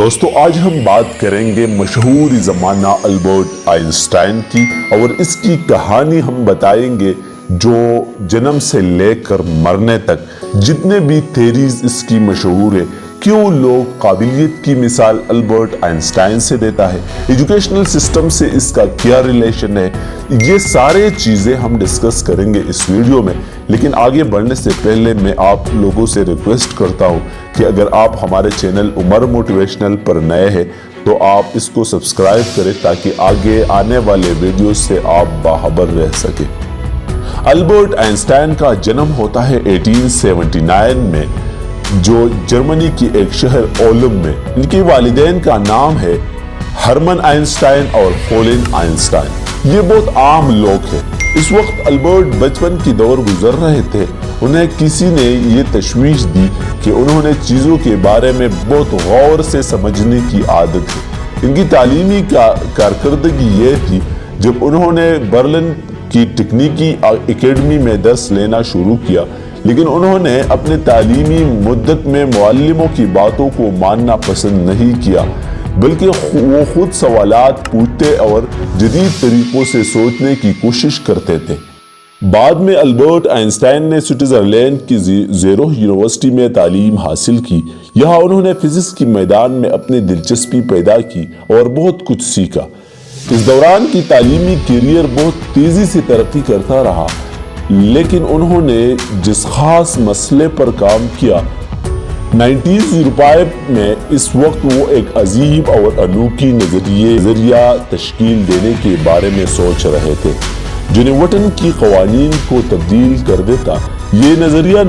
دوستو آج ہم بات کریں گے مشہور زمانہ البرٹ آئنسٹائن کی اور اس کی کہانی ہم بتائیں گے جو جنم سے لے کر مرنے تک جتنے بھی تھیریز اس کی مشہور ہے کیوں لوگ قابلیت کی مثال البرٹ آئنسٹائن سے دیتا ہے، ایجوکیشنل سسٹم سے اس کا کیا ریلیشن ہے، یہ سارے چیزیں ہم ڈسکس کریں گے اس ویڈیو میں۔ لیکن آگے بڑھنے سے پہلے میں آپ لوگوں سے ریکویسٹ کرتا ہوں کہ اگر آپ ہمارے چینل عمر موٹیویشنل پر نئے ہیں تو آپ اس کو سبسکرائب کریں تاکہ آگے آنے والے ویڈیوز سے آپ باخبر رہ سکیں۔ البرٹ آئنسٹائن کا جنم ہوتا ہے 1879 میں جو جرمنی کی ایک شہر اولم میں۔ ان کے والدین کا نام ہے ہرمن آئنسٹائن اور پولین آئنسٹائن۔ یہ بہت عام لوگ ہیں۔ اس وقت البرٹ بچپن کی دور گزر رہے تھے۔ انہیں کسی نے یہ تشویش دی کہ انہوں نے چیزوں کے بارے میں بہت غور سے سمجھنے کی عادت ہے۔ ان کی تعلیمی کارکردگی یہ تھی جب انہوں نے برلن کی تکنیکی اکیڈمی میں درس لینا شروع کیا، لیکن انہوں نے اپنے تعلیمی مدت میں معلموں کی باتوں کو ماننا پسند نہیں کیا، بلکہ وہ خود سوالات پوچھتے اور جدید طریقوں سے سوچنے کی کوشش کرتے تھے۔ بعد میں البرٹ آئنسٹائن نے سوئٹزرلینڈ کی زیروح یونیورسٹی میں تعلیم حاصل کی۔ یہاں انہوں نے فزکس کی میدان میں اپنی دلچسپی پیدا کی اور بہت کچھ سیکھا۔ اس دوران کی تعلیمی کیریئر بہت تیزی سے ترقی کرتا رہا، لیکن انہوں نے جس خاص مسئلے پر کام کیا 1905 میں، اس وقت وہ ایک عجیب اور انوکھی نظریہ تشکیل دینے کے بارے میں سوچ رہے تھے جو نیوٹن کی قوانین کو تبدیل کر دیتا۔ یہ نظریہ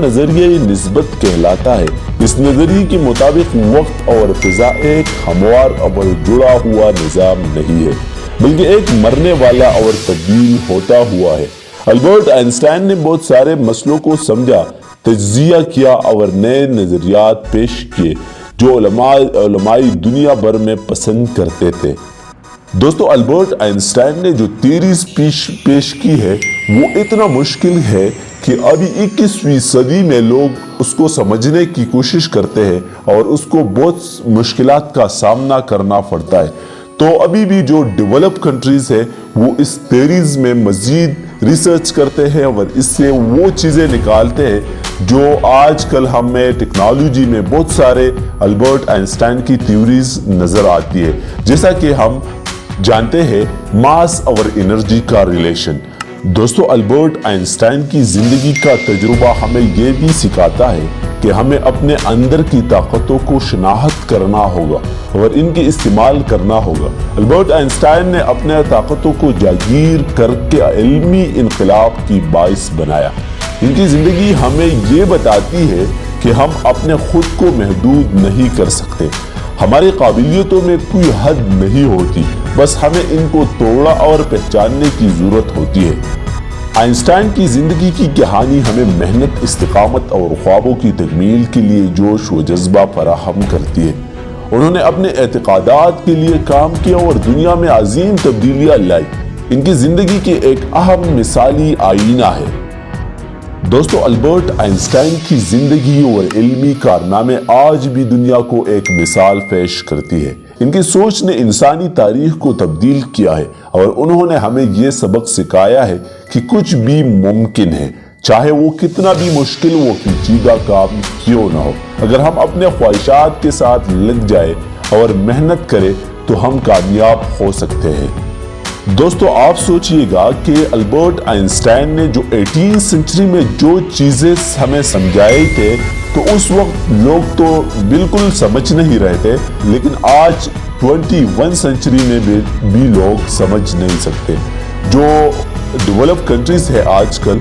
نسبت کہلاتا ہے۔ اس نظریے کے مطابق وقت اور فضا ایک ہموار اور جڑا ہوا نظام نہیں ہے، بلکہ ایک مرنے والا اور تبدیل ہوتا ہوا ہے۔ البرٹ آئنسٹائن نے بہت سارے مسئلوں کو سمجھا، تجزیہ کیا اور نئے نظریات پیش کیے جو علمائی دنیا بھر میں پسند کرتے تھے۔ دوستو البرٹ آئنسٹائن نے جو تھیریز پیش کی ہے وہ اتنا مشکل ہے کہ ابھی 21ویں صدی میں لوگ اس کو سمجھنے کی کوشش کرتے ہیں اور اس کو بہت مشکلات کا سامنا کرنا پڑتا ہے۔ تو ابھی بھی جو ڈیولپ کنٹریز ہے وہ اس تھیریز میں مزید ریسرچ کرتے ہیں اور اس سے وہ چیزیں نکالتے ہیں جو آج کل ہمیں ٹیکنالوجی میں بہت سارے البرٹ آئنسٹائن کی تھیوریز نظر آتی ہے، جیسا کہ ہم جانتے ہیں ماس اور انرجی کا ریلیشن۔ دوستو البرٹ آئنسٹائن کی زندگی کا تجربہ ہمیں یہ بھی سکھاتا ہے کہ ہمیں اپنے اندر کی طاقتوں کو شناخت کرنا ہوگا اور ان کے استعمال کرنا ہوگا۔ البرٹ آئنسٹائن نے اپنے طاقتوں کو جاگیر کر کے علمی انقلاب کی باعث بنایا۔ ان کی زندگی ہمیں یہ بتاتی ہے کہ ہم اپنے خود کو محدود نہیں کر سکتے۔ ہماری قابلیتوں میں کوئی حد نہیں ہوتی، بس ہمیں ان کو توڑنا اور پہچاننے کی ضرورت ہوتی ہے۔ آئنسٹائن کی زندگی کی کہانی ہمیں محنت، استقامت اور خوابوں کی تکمیل کے لیے جوش و جذبہ فراہم کرتی ہے۔ انہوں نے اپنے اعتقادات کے لیے کام کیا اور دنیا میں عظیم تبدیلیاں لائی۔ ان کی زندگی کے ایک اہم مثالی آئینہ ہے۔ دوستو البرٹ آئنسٹائن کی زندگی اور علمی کارنامے آج بھی دنیا کو ایک مثال پیش کرتی ہے۔ ان کی سوچ نے انسانی تاریخ کو تبدیل کیا ہے اور انہوں نے ہمیں یہ سبق سکھایا ہے کہ کچھ بھی ممکن ہے، چاہے وہ کتنا بھی مشکل و پیچیدہ کام کیوں نہ ہو۔ اگر ہم اپنے خواہشات کے ساتھ لگ جائیں اور محنت کریں تو ہم کامیاب ہو سکتے ہیں۔ دوستو آپ سوچئے گا کہ البرٹ آئنسٹائن نے جو 18 سنچری میں جو چیزیں ہمیں سمجھائی تھے تو اس وقت لوگ تو بالکل سمجھ نہیں رہے تھے، لیکن آج 21 سنچری میں بھی لوگ سمجھ نہیں سکتے۔ جو ڈیولپ کنٹریز ہے آج کل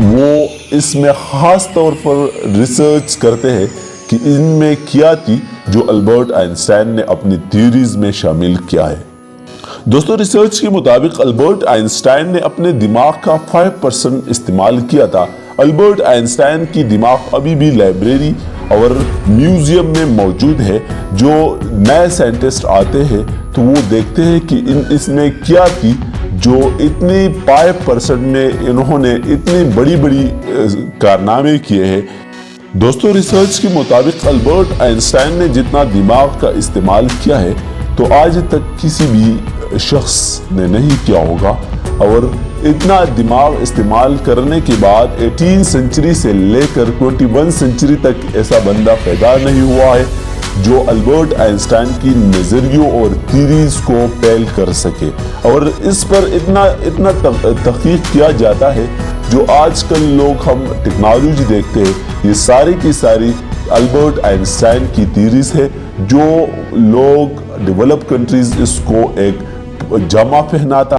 وہ اس میں خاص طور پر ریسرچ کرتے ہیں کہ ان میں کیا تھی جو البرٹ آئنسٹائن نے اپنی تھیوریز میں شامل کیا ہے۔ دوستو ریسرچ کے مطابق البرٹ آئنسٹائن نے اپنے دماغ کا 5% استعمال کیا تھا۔ البرٹ آئنسٹائن کی دماغ ابھی بھی لائبریری اور میوزیم میں موجود ہے۔ جو نئے سائنٹسٹ آتے ہیں تو وہ دیکھتے ہیں کہ اس میں کیا تھی جو اتنی 5% میں انہوں نے اتنی بڑی کارنامے کیے ہیں دوستو ریسرچ کے مطابق البرٹ آئنسٹائن نے جتنا دماغ کا استعمال کیا ہے تو آج تک کسی بھی شخص نے نہیں کیا ہوگا، اور اتنا دماغ استعمال کرنے کے بعد 18 سنچری سے لے کر 21 سنچری تک ایسا بندہ پیدا نہیں ہوا ہے جو البرٹ آئنسٹائن کی نظریوں اور تھیریز کو پیل کر سکے۔ اور اس پر اتنا تحقیق کیا جاتا ہے، جو آج کل لوگ ہم ٹیکنالوجی دیکھتے ہیں، یہ ساری کی ساری البرٹ آئنسٹائن کی تھیریز ہے، جو لوگ ڈیولپ کنٹریز اس کو ایک جامہ پہناتا